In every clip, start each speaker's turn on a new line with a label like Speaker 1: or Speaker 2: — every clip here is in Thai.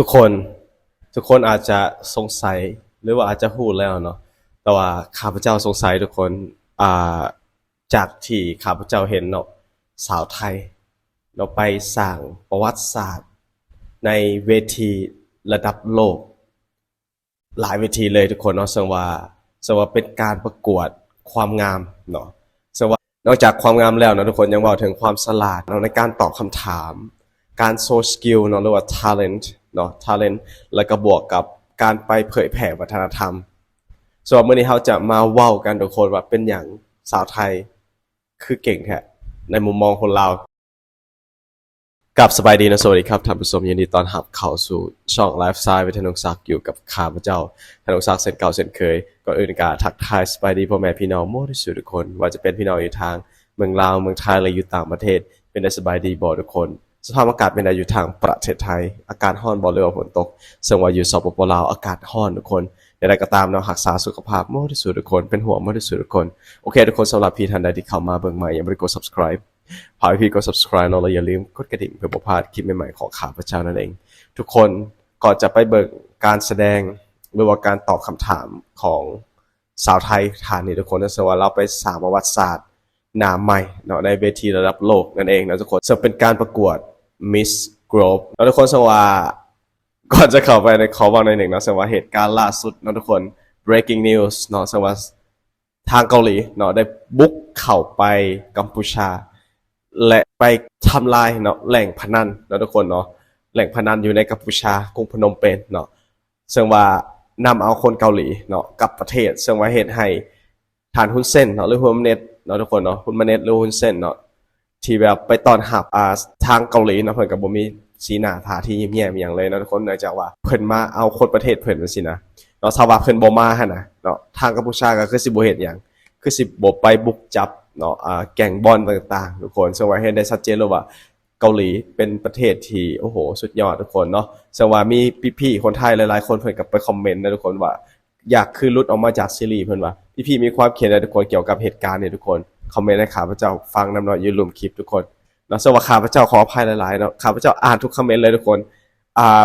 Speaker 1: ทุกคนทุกคนอาจจะสงสัยหรือว่าอาจจะพูดแล้วเนาะแต่ว่าข้าพเจ้าสงสัยทุกคนอ่าจากที่ข้าพเจ้าเห็นเนาะสาวไทยเราไปสร้างประวัติศาสตร์ในเวทีระดับโลกหลายเวทีเลยทุกคนเนาะซึ่งว่าเป็นการประกวดความงามเนาะซึ่งว่านอกจากความงามแล้วนะทุกคนยังบอกถึงความฉลาดเนาะในการตอบคำถามการโชว์สกิลเนาะหรือว่า talent เนาะ talent แล้วก็บวกกับการไปเผยแผ่วัฒนธรรมส่วนมื้อนี้เราจะมาเว้ากันทุกคนว่าเป็นอย่างสาวไทยคือเก่งแท้ในมุมมองคนลาวกับสบายดีนะสวัสดีครับท่านผู้ชมยินดีต้อนรับเข้าสู่ช่องไลฟ์สไตล์วิทยานุศักดิ์อยู่กับข้าพเจ้าธนุศักดิ์เส้นเก่าเส้นเคยก่อนอื่นก็ทักทายสบายดีพ่อแม่พี่น้องหมดทุกคนว่าจะเป็นพี่น้องอยู่ทางเมืองลาวเมืองไทยและอยู่ต่างประเทศเป็นได้สบายดีบ่ทุกคนสภาพอากาศเป็นได้อยู่ทางประเทศไทยอากาศร้อนบ่หรือว่าฝนตกซึ่งว่าอยู่สปปลาวอากาศร้อนทุกคนอย่างไรก็ตามเนาะรักษาสุขภาพหมดทุกคนเป็นห่วงหมดทุกคนโอเคทุกคนสำหรับพี่ท่านใดที่เข้ามาเบิ่งใหม่ยังไม่ได้กด subscribe พาพี่กด subscribe เนาะแล้วอย่าลืมกดกระดิ่งเพื่อบ่พลาดคลิปใหม่ๆของข้าพเจ้านั่นเองทุกคนก่อนจะไปเบิ่งการแสดงหรือว่าการตอบคำถามของสาวไทยฐานนี้ทุกคนนะซึ่งว่าเราไปสร้างประวัติศาสตร์หน้าใหม่เนาะในเวทีระดับโลกนั่นเองนะทุกคนซึ่งเป็นการประกวด Miss Globe แล้วทุกคนซึ่งว่าก่อนจะเข้าไปในขอบอกหน่อยหนึ่งเนาะซึ่งว่าเหตุการณ์ล่าสุดเนาะทุกคน breaking news เนาะซึ่งว่าทางเกาหลีเนาะได้บุกเข้าไปกัมพูชาและไปทำลายเนาะแหล่งพนันเนาะทุกคนเนาะแหล่งพนันอยู่ในกัมพูชากรุงพนมเปญเนาะซึ่งว่านำเอาคนเกาหลีเนาะกลับประเทศซึ่งว่าเหตุให้ฐานฮุนเซ่นเนาะหรือฮุนมาเน็ตเนาะทุกคนเนาะฮุนมาเน็ตหรือฮุนเซ่นเนาะที่แบบไปต้อนรับทางเกาหลีเนาะเพิ่นก็บ่มีสีหน้าท่าทียิ้มแย้มหยังเลยเนาะทุกคนเนื่องจากว่าเพิ่นมาเอาคนประเทศเพิ่นจังซี่นะเนาะถ้าว่าเพิ่นบ่มาหั่นน่ะเนาะทางกัมพูชาก็คือสิบ่เฮ็ดหยังคือสิบ่ไปบุกจับเนาะแก๊งบอลต่างๆทุกคนซึ่งว่าเห็นได้ชัดเจนเลยว่าเกาหลีเป็นประเทศที่โอ้โหสุดยอดทุกคนเนาะซึ่งว่ามีพี่ๆคนไทยหลายๆคนเพิ่นก็ไปคอมเมนต์นะทุกคนว่าอยากคือหลุดออกมาจากซีรีส์เพิ่นว่าพี่ๆมีความเขียนอะไรทุกคนเกี่ยวกับเหตุการณ์นี้ทุกคนคอมเมนต์ให้ข้าพเจ้าฟังนำหน่อยอยู่หลุมคลิปทุกคนเนาะซึ่งว่าข้าพเจ้าขออภัยหลายๆเนาะข้าพเจ้าอ่านทุกคอมเมนต์เลยทุกคน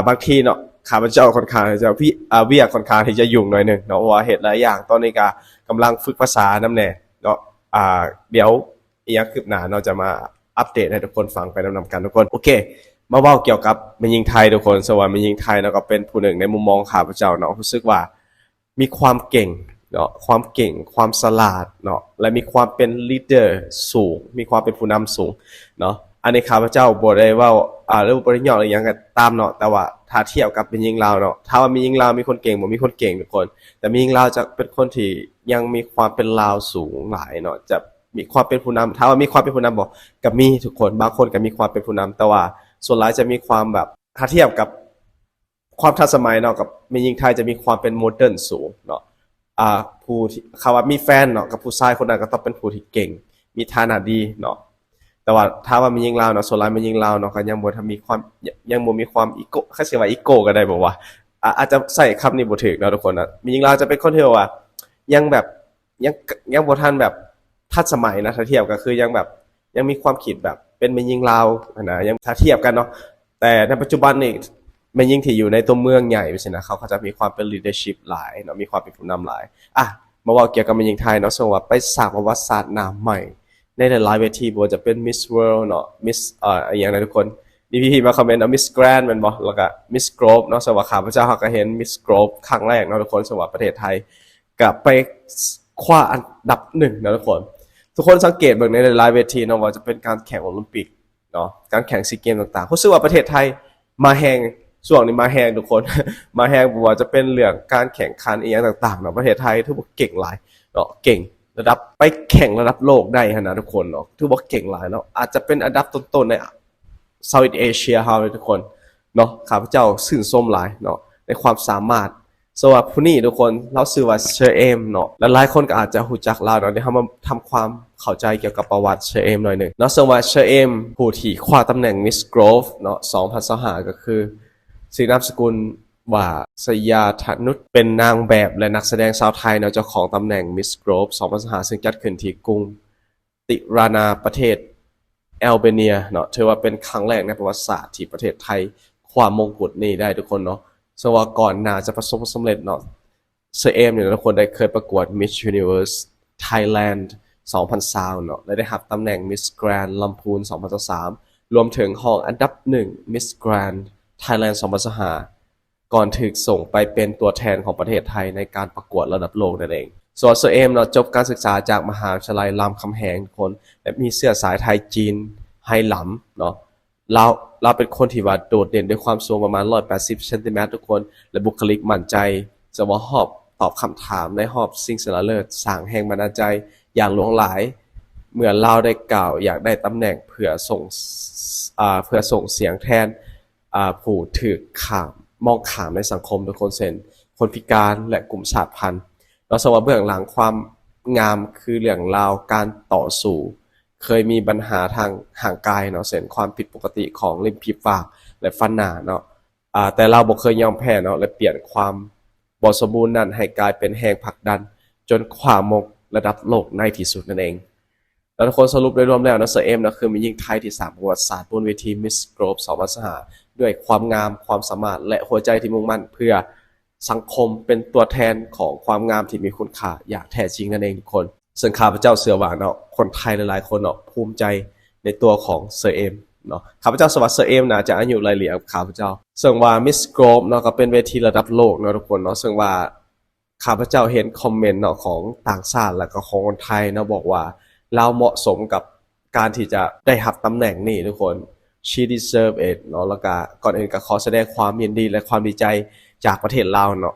Speaker 1: บางทีเนาะข้าพเจ้าค่อนข้างจะเวียกค่อนข้างที่จะยุ่งหน่อยนึงเนาะว่าเหตุหลายอย่างตอนนี้ก็กำลังฝึกภาษานำแน่เนาะเดี๋ยวอีกอย่างคืบหน้าเราจะมาอัปเดตให้ทุกคนฟังไปนำกันทุกคนโอเคมาเว้าเกี่ยวกับแม่หญิงไทยทุกคนสวัสดีแม่หญิงไทยเนาะก็เป็นผู้หนึ่งในมุมมองข้าพเจ้าเนาะรู้สึกว่ามีความเก่งเนาะความเก่งความฉลาดเนาะและมีความเป็นลีดเดอร์สูงมีความเป็นผู้นำสูงเนาะอันนี้ข้าพเจ้าบ่ได้เว้าหรือบ่ได้ย่อหรือหยังก็ตามเนาะแต่ว่าถ้าเทียบกับแม่หญิงลาวเนาะถ้าว่าแม่หญิงลาวมีคนเก่งบ่มีคนเก่งทุกคนแต่แม่หญิงลาวจะเป็นคนที่ยังมีความเป็นลาวสูงหลายเนาะจะมีความเป็นผู้นำถ้าว่ามีความเป็นผู้นำบ่ก็มีทุกคนบางคนก็มีความเป็นผู้นำแต่ว่าส่วนหลายจะมีความแบบถ้าเทียบกับความทันสมัยเนาะกับแม่หญิงไทยจะมีความเป็นโมเดิร์นสูงเนาะผู้ที่เขาว่ามีแฟนเนาะกับผู้ชายคนนั้นก็ต้องเป็นผู้ที่เก่งมีฐานะดีเนาะแต่ว่าถ้าว่าแม่หญิงลาวเนาะส่วนหลายแม่หญิงลาวเนาะก็ยังบ่ทันมีความยังบ่มีความอีโก้เขาสิว่าอีโก้ก็ได้บ่ว่าอาจจะใช้คำนี้บ่ถูกเนาะทุกคนนะแม่หญิงลาวจะเป็นคนที่ว่ายังแบบยังยังบ่ทันแบบทันสมัยนะถ้าเทียบก็คือยังแบบยังมีความคิดแบบเป็นแม่หญิงลาวนะยังถ้าเทียบกันเนาะแต่ในปัจจุบันนี่แม่หญิงที่อยู่ในตัวเมืองใหญ่ไปสินะเขาจะมีความเป็น leadership หลายเนาะมีความเป็นผู้นำหลายมาเว้าเกี่ยวกับแม่หญิงไทยเนาะซึ่งว่าไปสร้างประวัติศาสตร์หน้าใหม่ในหลายๆเวทีบ่ว่าจะเป็น Miss World เนาะ Miss อีหยังนะทุกคนมีพี่ๆมาคอมเมนต์เอา Miss Grand แม่นบ่แล้วก็ Miss Globe เนาะซึ่งว่าข้าพเจ้าก็เห็น Miss Globe ครั้งแรกเนาะทุกคนซึ่งว่าประเทศไทยก็ไปคว้าอันดับ1เนาะทุกคนสังเกตเบิ่งในหลายๆเวทีเนาะว่าจะเป็นการแข่งโอลิมปิกเนาะการแข่งซีเกมต่างๆรู้สึกว่าประเทศไทยมาแฮงช่วงนี้มาแฮงทุกคน มาแฮงบ่ว่าจะเป็นเรื่องการแข่งขันอีหยังต่างๆเนาะประเทศไทยถือว่าเก่งหลายเนาะเก่งระดับไปแข่งระดับโลกได้หั่นนะทุกคนเนาะถือว่าเก่งหลายเนาะอาจจะเป็นอันดับต้นๆในเซาท์อีสต์เอเชียเฮาเลยทุกคนเนาะข้าพเจ้าชื่นชมหลายเนาะในความสามารถสำหรับผู้นี้ทุกคนเราชื่อว่าเชอเอมเนาะและหลายคนก็อาจจะรู้จักเราเนาะเดี๋ยวเฮามาทำความเข้าใจเกี่ยวกับประวัติเชอเอมหน่อยนึงเนาะสำหรับเชอเอมผู้ที่คว้าตำแหน่ง Miss Grove เนาะ2025ก็คือชื่อนามสกุลว่าสยาธนุชเป็นนางแบบและนักแสดงสาวไทยเนาะเจ้าของตำแหน่ง Miss Grove 2025ซึ่งจัดขึ้นที่กรุงติรานาประเทศแอลเบเนียเนาะถือว่าเป็นครั้งแรกในประวัติศาสตร์ที่ประเทศไทยค ความมงกุฎนี่ได้ทุกคนเนาะซึ่งว่าก่อนหน้าจะประสบความสำเร็จเนาะเซเอมเนี่ยทุกคนได้เคยประกวด Miss Universe Thailand 2020เนาะและได้รับตำแหน่ง Miss Grand ลำพูน2023รวมถึงห้องอันดับ1 Miss Grand Thailand 2025ก่อนถูกส่งไปเป็นตัวแทนของประเทศไทยในการประกวดระดับโลกนั่นเองส่วนเซเอมเนาะจบการศึกษาจากมหาวิทยาลัยรามคำแหงทุกคนและมีเสื้อสายไทยจีนไหหลำเนาะเราเป็นคนที่ว่าโดดเด่นด้วยความสูงประมาณ180เซนติเมตรทุกคนและบุคลิกมั่นใจจะว่าหอบตอบคำถามในหอบสิ่งสารเลิศสร้างแห่งบันดาลใจอย่างหลวงหลายเมื่อเราได้กล่าวอยากได้ตำแหน่งเพื่อส่งเสียงแทนผู้ถูกมองข้ามในสังคมทุกคนเช่นคนพิการและกลุ่มชาติพันธุ์เราสว่าเบื้องหลังความงามคือเรื่องราวการต่อสู้เคยมีปัญหาทางห่างกายเนาะเช่นความผิดปกติของริมฝีปากและฟันหน้าเนาะแต่เราบ่เคยยอมแพ้เนาะและเปลี่ยนความบ่สมบูรณ์นั้นให้กลายเป็นแรงผลักดันจนคว้ามงระดับโลกในที่สุดนั่นเองแล้วทุกคนสรุปโดยรวมแล้วนะเซเอมนะคือมีหญิงไทยที่สร้างประวัติศาสตร์บนเวที Miss Globe 2025ด้วยความงามความสามารถและหัวใจที่มุ่งมั่นเพื่อสังคมเป็นตัวแทนของความงามที่มีคุณค่าอย่างแท้จริงนั่นเองทุกคนซึ่งข้าพเจ้าเชื่อว่าเนาะคนไทยหลายๆคนเนาะภูมิใจในตัวของเซเอมเนาะข้าพเจ้าสวัสดิ์เซเอมนะจะอายุไล่เลี่ยกับข้าพเจ้าซึ่งว่า Miss Globe เนาะก็เป็นเวทีระดับโลกเนาะทุกคนเนาะซึ่งว่าข้าพเจ้าเห็นคอมเมนต์เนาะของต่างชาติและก็ของคนไทยเนาะบอกว่าเราเหมาะสมกับการที่จะได้รับตำแหน่งนี้ทุกคน she deserve it เนาะแล้วก็ก่อนอื่นก็ขอแสดงความยินดีและความดีใจจากประเทศลาวเนาะ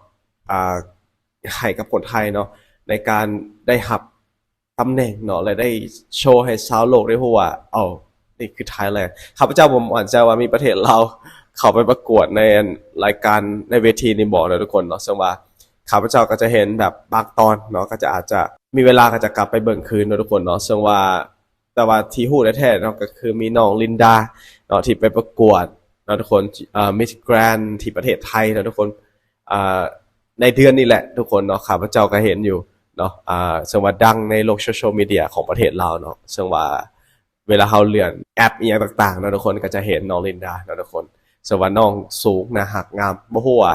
Speaker 1: ให้กับคนไทยเนาะในการได้รับตำแหน่งเนาะและได้โชว์ให้ชาวโลกได้รู้ว่านี่คือไทยแลนด์ข้าพเจ้าผมอ่านใจว่ามีประเทศลาวเข้าไปประกวดในรายการในเวทีนี้บอกนะทุกคนเนาะซึ่งว่าข้าพเจ้าก็จะเห็นแบบบางตอนเนาะก็จะอาจจะมีเวลาก็จะกลับไปเบิ่งคืนนะทุกคนเนาะซึ่งว่าแต่ว่าที่ฮู้แท้ๆเนาะก็คือมีน้องลินดาเนาะที่ไปประกวดนะทุกคนMiss Grand ที่ประเทศไทยนะทุกคนในเดือนนี้แหละทุกคนเนาะข้าพเจ้าก็เห็นอยู่เนาะซึ่งว่าดังในโลกโซเชียลมีเดียของประเทศลาวเนาะซึ่งว่าเวลาเฮาเลื่อนแอปอีหยังต่างๆเนาะทุกคนก็จะเห็นน้องลินดาเนาะทุกคนซึ่งว่าน้องสูงนะหักงามบ่ฮู้ว่า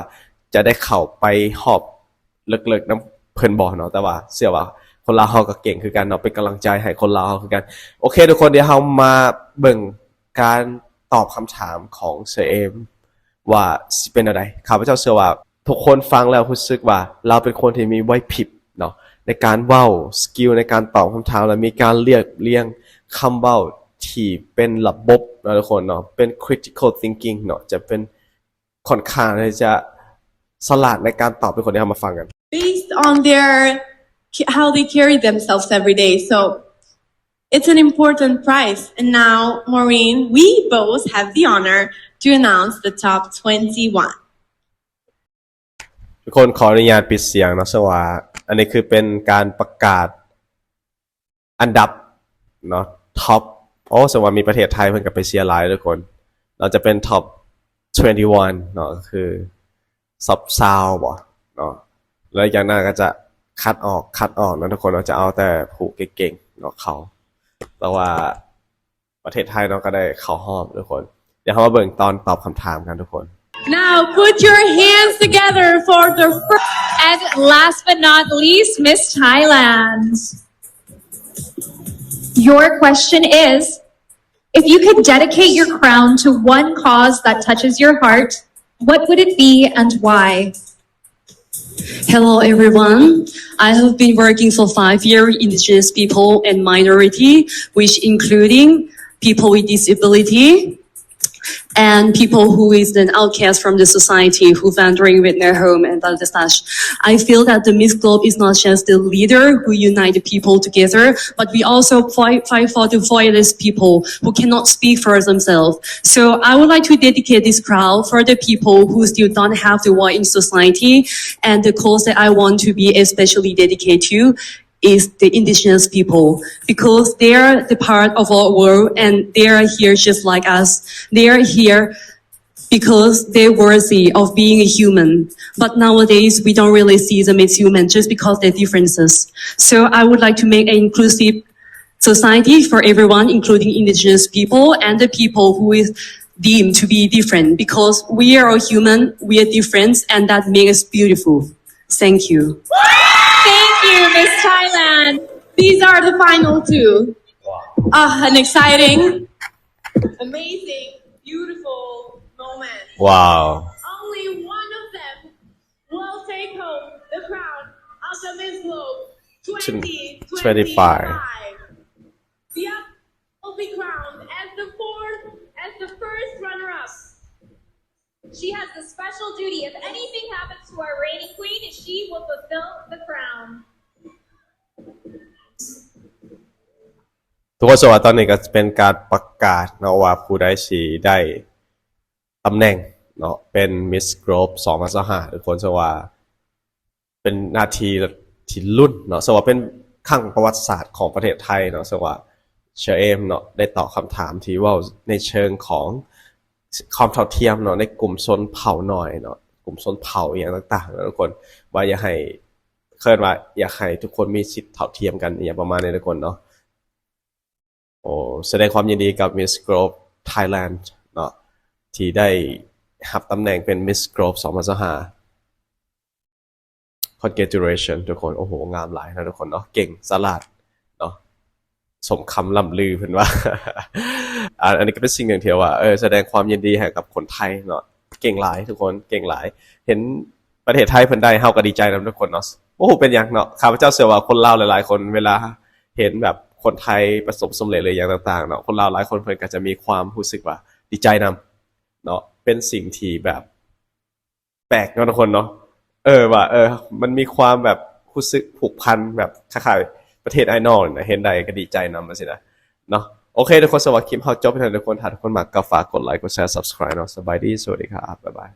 Speaker 1: จะได้เข้าไปหอบเลิกๆนำเพิ่นบ่เนาะแต่ว่าเชื่อว่าคนลาวเฮาก็เก่งคือกันเนาะเป็นกำลังใจให้คนลาวเฮาคือกันโอเคทุกคนเดี๋ยวเฮามาเบิ่งการตอบคำถามของเซเอมว่าสิเป็นอะไรข้าพเจ้าเชื่อว่าทุกคนฟังแล้วรู้สึกว่าเราเป็นคนที่มีไหวพริบเนาะในการเว้าสกิลในการตอบคำถามและมีการเรียงคำเว้าที่เป็นระบบนะทุกคนเนาะเป็น critical thinking เนาะจะเป็นค่อนข้างที่จะฉลาดในการตอบเป็นคนที่เอามาฟังกัน
Speaker 2: based on how they carry themselves every day. So it's an important prize. And now, Maureen, we both have the honor to announce the top 21.
Speaker 1: ทุกคนขออนุญาตปิดเสียงนะสว่าอันนี้คือเป็นการประกาศอันดับเนาะท็อปสว่ามีประเทศไทยเพิ่งกับไปเชียร์ไลน์ทุกคนเราจะเป็นท็อป21เนาะคือซับซาวบ่เนาะแล้วอย่างนั้นก็จะคัดออกนะทุกคนเราจะเอาแต่ผู้เก่งๆเนาะเขาแต่ว่าประเทศไทยเนาะก็ได้เข้ารอบทุกคนเดี๋ยวเรามาเบิ่งตอนตอบคำถามกันทุกคน
Speaker 2: Now put your hands together for the first
Speaker 3: and last but not least, Miss Thailand. Your question is, if you could dedicate your crown to one cause that touches your heart, what would it be and why?
Speaker 4: Hello everyone. I have been working for 5 years indigenous people and minority, which including people with disability and people who is an outcast from the society who wandering with their home and other such. I feel that the Miss Globe is not just the leader who unite the people together, but we also fight for the voiceless people who cannot speak for themselves. So I would like to dedicate this crowd for the people who still don't have the voice in society, and the cause that I want to be especially dedicated to is the indigenous people, because they are the part of our world and they are here just like us. They are here because they're worthy of being a human. But nowadays, we don't really see them as human just because they're differences. So I would like to make an inclusive society for everyone, including indigenous people and the people who is deemed to be different because we are all human, we are different, and that makes us beautiful. Thank you.
Speaker 3: Thank you, Miss Thailand.
Speaker 2: These are the final two. An exciting, amazing, beautiful moment.
Speaker 1: Wow.
Speaker 2: Only one of them will take home the crown of the Miss Globe 2025. The other will be crowned as the first runner-up.
Speaker 3: She has the special duty. If anything happens to our reigning queen, she will fulfill the crown.
Speaker 1: ทุกคนสวัสดีตอนนี้ก็เป็นการประกาศเนาะว่าผู้ใดสิได้ตำแหน่งเนาะเป็น Miss Globe 2025ทุกคนสว่าเป็นนาทีที่รุ่นเนาะสว่าเป็นครั้งประวัติศาสตร์ของประเทศไทยเนาะสว่าเชอเอมเนาะได้ตอบคำถามที่ว่าในเชิงของความเท่าเทียมเนาะในกลุ่มชนเผ่าหน่อยเนาะกลุ่มชนเผ่าอย่างต่างๆนะทุกคนว่าอยากให้อยากให้ทุกคนมีสิทธิเท่าเทียมกันอย่างประมาณนี้ทุกคนเนาะโอ้แสดงความยินดีกับ Miss Globe Thailand เนาะที่ได้รับตำแหน่งเป็น Miss Globe 2025 Congratulations ทุกคนโอ้โหงามหลายนะทุกคนเนาะเก่งสลาดเนาะสมคำล่ำลือเพิ่นว่า อันนี้ก็เป็นสิ่งหนึ่งที่ว่าแสดงความยินดีให้กับคนไทยเนาะเก่งหลายทุกคนเก่งหลายเห็นประเทศไทยเพิ่นได้เฮาก็ดีใจนำทุกคนเนาะโอ้โหเป็นหยังเนาะข้าพเจ้าเชื่อว่าคนลาวหลายๆคนเวลาเห็นแบบคนไทยประสบสำเร็จเลยอย่างต่างๆเนาะคนลาวหลายคนเพิ่นก็จะมีความรู้สึกว่าดีใจนำเนาะเป็นสิ่งที่แบบแปลกเนาะทุกคนเนาะว่ามันมีความแบบรู้สึกผูกพันแบบคล้ายๆประเทศไอ้นอกนะเห็นใดก็ดีใจนำมาสินะเนาะโอเคทุกคนสวัสดีคลิปเฮาจบไปแล้วทุกคนถ้าทุกคนมักก็ฝากกดไลค์กดแชร์ Subscribe เนาะสบายดีสวัสดีครับบ๊ายบาย